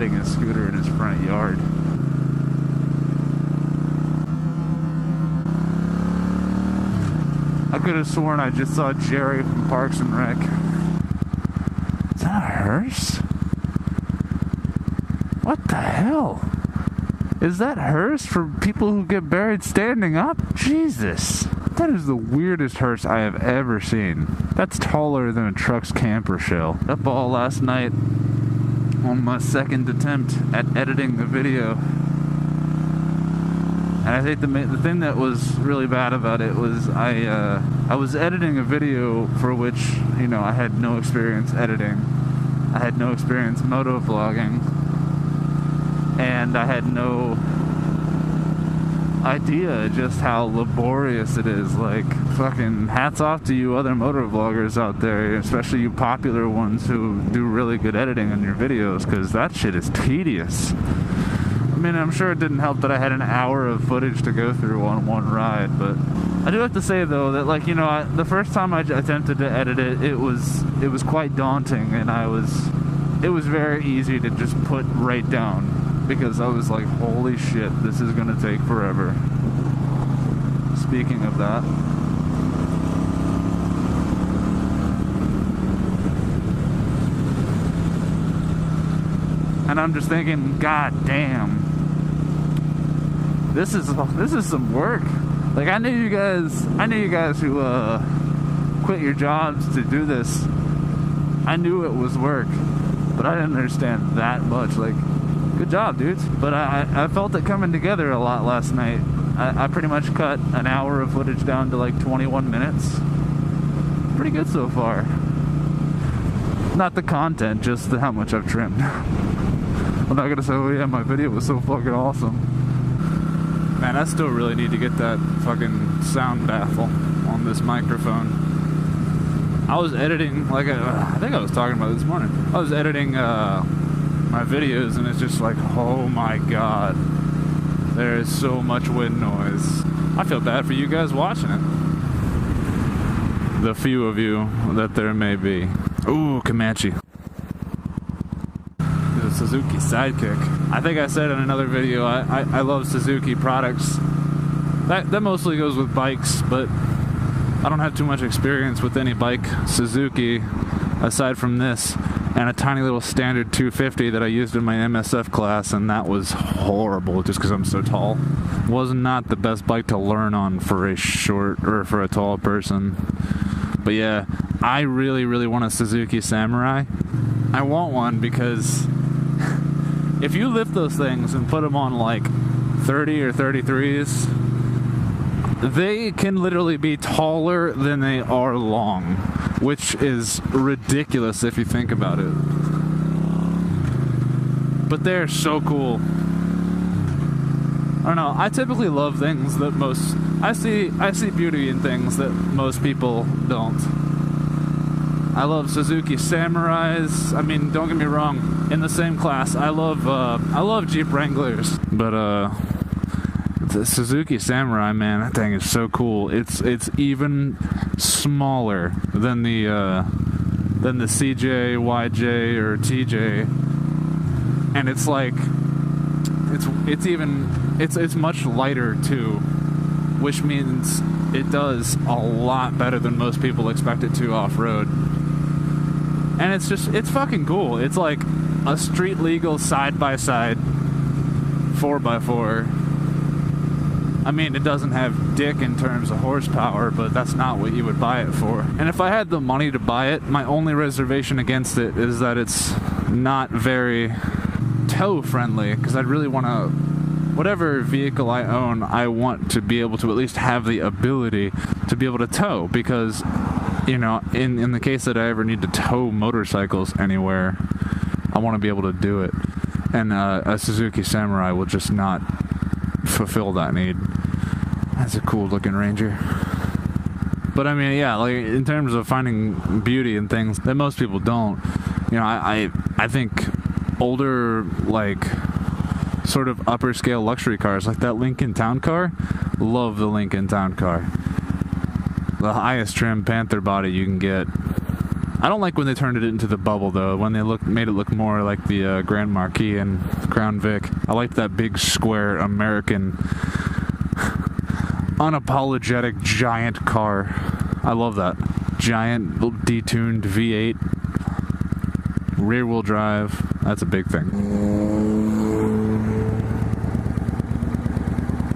riding his scooter in his front yard. I could have sworn I just saw Jerry from Parks and Rec. Is that a hearse? What the hell? Is that hearse for people who get buried standing up? Jesus. That is the weirdest hearse I have ever seen. That's taller than a truck's camper shell. Up all last night on my second attempt at editing the video. And I think the thing that was really bad about it was I was editing a video for which, you know, I had no experience editing. I had no experience moto vlogging. And I had no idea just how laborious it is. Like, fucking hats off to you other motor vloggers out there, especially you popular ones who do really good editing on your videos, because that shit is tedious. I mean, I'm sure it didn't help that I had an hour of footage to go through on one ride, but I do have to say though that, like, you know, the first time I attempted to edit it, it was quite daunting, and it was very easy to just put right down, because I was like, holy shit, this is gonna take forever. Speaking of that, and I'm just thinking, god damn, this is some work. Like, I knew you guys who quit your jobs to do this. I knew it was work, but I didn't understand that much. Like, good job, dudes. But I felt it coming together a lot last night. I pretty much cut an hour of footage down to like 21 minutes. Pretty good so far. Not the content, just how much I've trimmed. I'm not gonna say, oh yeah, my video was so fucking awesome. Man, I still really need to get that fucking sound baffle on this microphone. I was editing, like, I think I was talking about it this morning. I was editing my videos, and it's just like, oh my god, there is so much wind noise. I feel bad for you guys watching it. The few of you that there may be. Ooh, Comanche. The Suzuki Sidekick. I think I said in another video, I love Suzuki products. That mostly goes with bikes, but I don't have too much experience with any bike Suzuki aside from this and a tiny little standard 250 that I used in my MSF class, and that was horrible just because I'm so tall. Was not the best bike to learn on for a short or for a tall person. But yeah, I really, really want a Suzuki Samurai. I want one because if you lift those things and put them on like 30 or 33s, they can literally be taller than they are long, which is ridiculous if you think about it. But they're so cool. I don't know, I typically love things that I see beauty in things that most people don't. I love Suzuki Samurais. I mean, don't get me wrong, in the same class, I love Jeep Wranglers, but the Suzuki Samurai, man, that thing is so cool. It's even smaller than the CJ, YJ, or TJ, and it's like it's much lighter too, which means it does a lot better than most people expect it to off-road. And it's fucking cool. It's like a street legal side-by-side 4x4. I mean, it doesn't have dick in terms of horsepower, but that's not what you would buy it for. And if I had the money to buy it, my only reservation against it is that it's not very tow-friendly, because I'd really want to, whatever vehicle I own, I want to be able to at least have the ability to be able to tow, because, you know, in the case that I ever need to tow motorcycles anywhere, I want to be able to do it. And a Suzuki Samurai will just not fulfill that need. That's a cool looking Ranger. But I mean, yeah, like in terms of finding beauty in things that most people don't, you know, I think older, like, sort of upper scale luxury cars, like that Lincoln Town Car, love the Lincoln Town Car. The highest trim Panther body you can get. I don't like when they turned it into the bubble though, when they made it look more like the Grand Marquis and Crown Vic. I liked that big square American unapologetic giant car. I love that. Giant detuned V8 rear wheel drive. That's a big thing.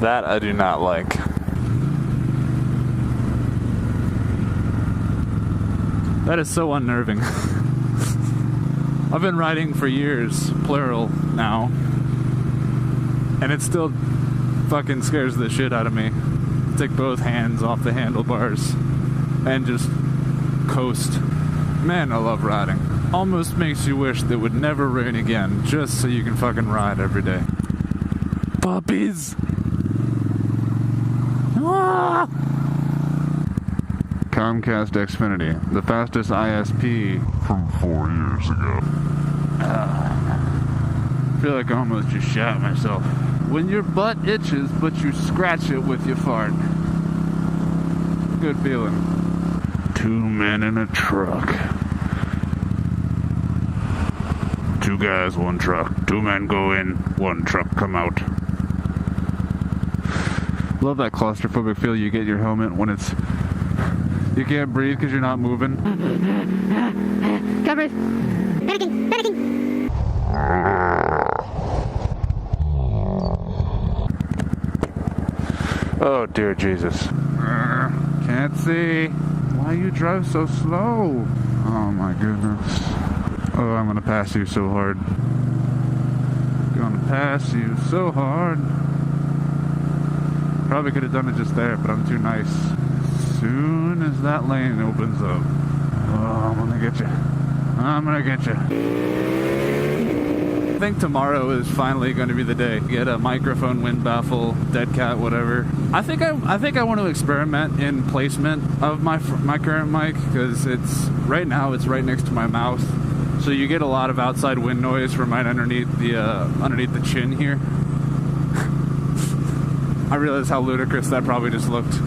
That I do not like. That is so unnerving. I've been riding for years, plural now, and it still fucking scares the shit out of me. Take both hands off the handlebars and just coast. Man, I love riding. Almost makes you wish that it would never rain again, just so you can fucking ride every day. Puppies! Ah! Comcast Xfinity, the fastest ISP from 4 years ago. I feel like I almost just shot myself. When your butt itches, but you scratch it with your fart. Good feeling. 2 men in a truck. 2 guys, 1 truck. 2 men go in, 1 truck come out. Love that claustrophobic feel you get in your helmet when it's... You can't breathe because you're not moving. Cover. Panicking. Oh dear Jesus. Can't see. Why you drive so slow? Oh my goodness. Oh, I'm gonna pass you so hard. Gonna pass you so hard. Probably could have done it just there, but I'm too nice. As soon as that lane opens up. Oh, I'm gonna get you. I'm gonna get you. I think tomorrow is finally going to be the day. Get a microphone, wind baffle, dead cat, whatever. I think I want to experiment in placement of my current mic, because right now it's right next to my mouth, so you get a lot of outside wind noise from right underneath the chin here. I realize how ludicrous that probably just looked,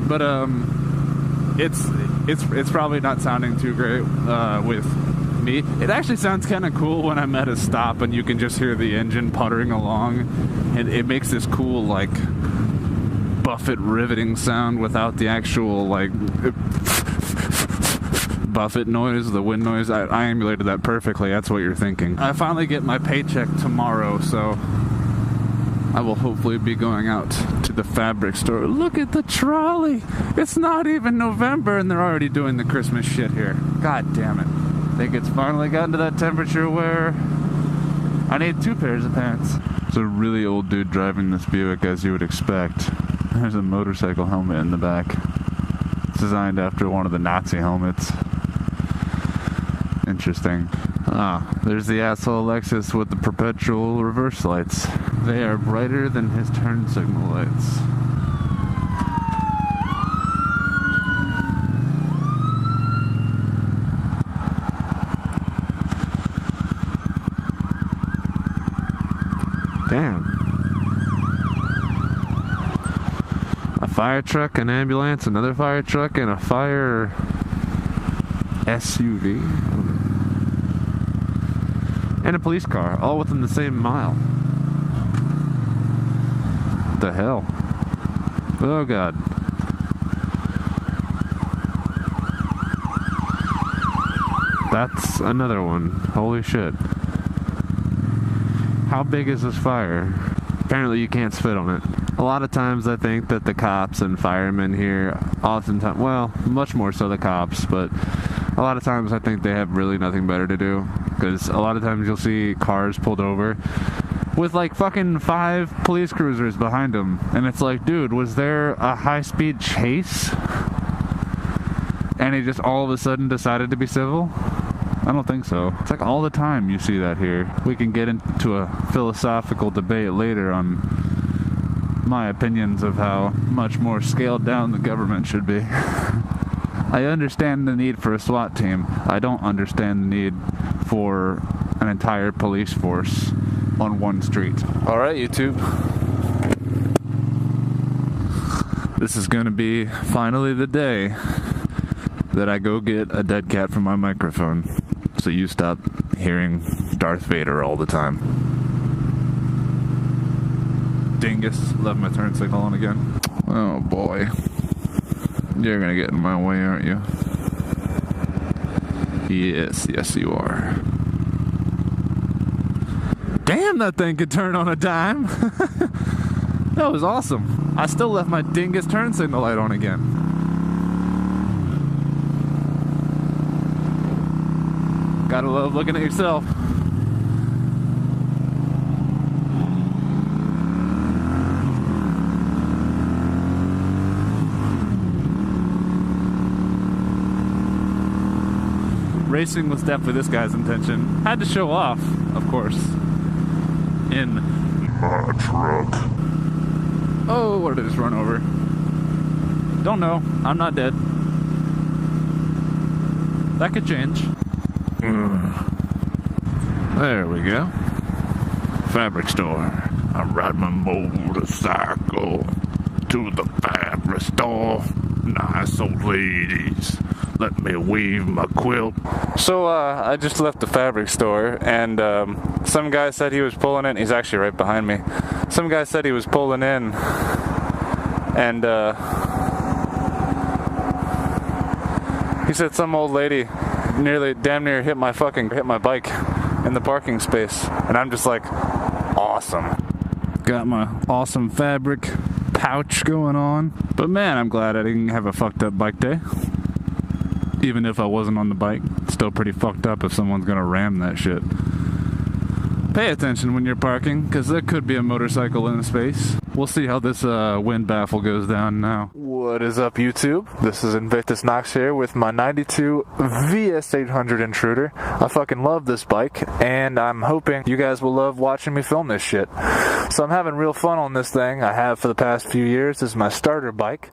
but it's probably not sounding too great with me. It actually sounds kind of cool when I'm at a stop and you can just hear the engine puttering along, and it makes this cool like buffet riveting sound without the actual like buffet noise, the wind noise. I emulated that perfectly. That's what you're thinking. I finally get my paycheck tomorrow, so I will hopefully be going out to the fabric store. Look at the trolley. It's not even November and they're already doing the Christmas shit here. God damn it. I think it's finally gotten to that temperature where I need 2 pairs of pants. It's a really old dude driving this Buick, as you would expect. There's a motorcycle helmet in the back. It's designed after one of the Nazi helmets. Interesting. Ah, there's the asshole Lexus with the perpetual reverse lights. They are brighter than his turn signal lights. Damn. A fire truck, an ambulance, another fire truck, and a fire SUV. And a police car, all within the same mile. What the hell? Oh God. That's another one. Holy shit. How big is this fire? Apparently you can't spit on it. A lot of times I think that the cops and firemen here, oftentimes, well, much more so the cops, but a lot of times I think they have really nothing better to do. Because a lot of times you'll see cars pulled over with like fucking 5 police cruisers behind them. And it's like, dude, was there a high-speed chase? And he just all of a sudden decided to be civil? I don't think so. It's like all the time you see that here. We can get into a philosophical debate later on my opinions of how much more scaled down the government should be. I understand the need for a SWAT team. I don't understand the need for an entire police force on one street. Alright, YouTube. This is going to be finally the day that I go get a dead cat for my microphone so you stop hearing Darth Vader all the time. Dingus, left my turn signal on again. Oh boy. You're gonna get in my way, aren't you? Yes, yes you are. Damn, that thing could turn on a dime. That was awesome. I still left my dingus turn signal light on again. Gotta love looking at yourself. Racing was definitely this guy's intention. Had to show off, of course. In my truck. Oh, what did I just run over? Don't know. I'm not dead. That could change. There we go. Fabric store. I ride my motorcycle to the fabric store. Nice old ladies, let me weave my quilt. So I just left the fabric store, and some guy said he was pulling in. He's actually right behind me. Some guy said he was pulling in, and he said some old lady damn near hit my bike in the parking space, and I'm just like, awesome. Got my awesome fabric pouch going on. But man, I'm glad I didn't have a fucked up bike day. Even if I wasn't on the bike, it's still pretty fucked up if someone's gonna ram that shit. Pay attention when you're parking, because there could be a motorcycle in space. We'll see how this wind baffle goes down now. What is up, YouTube? This is Invictus Knox here with my 92 VS800 Intruder. I fucking love this bike, and I'm hoping you guys will love watching me film this shit. So I'm having real fun on this thing. I have for the past few years. This is my starter bike.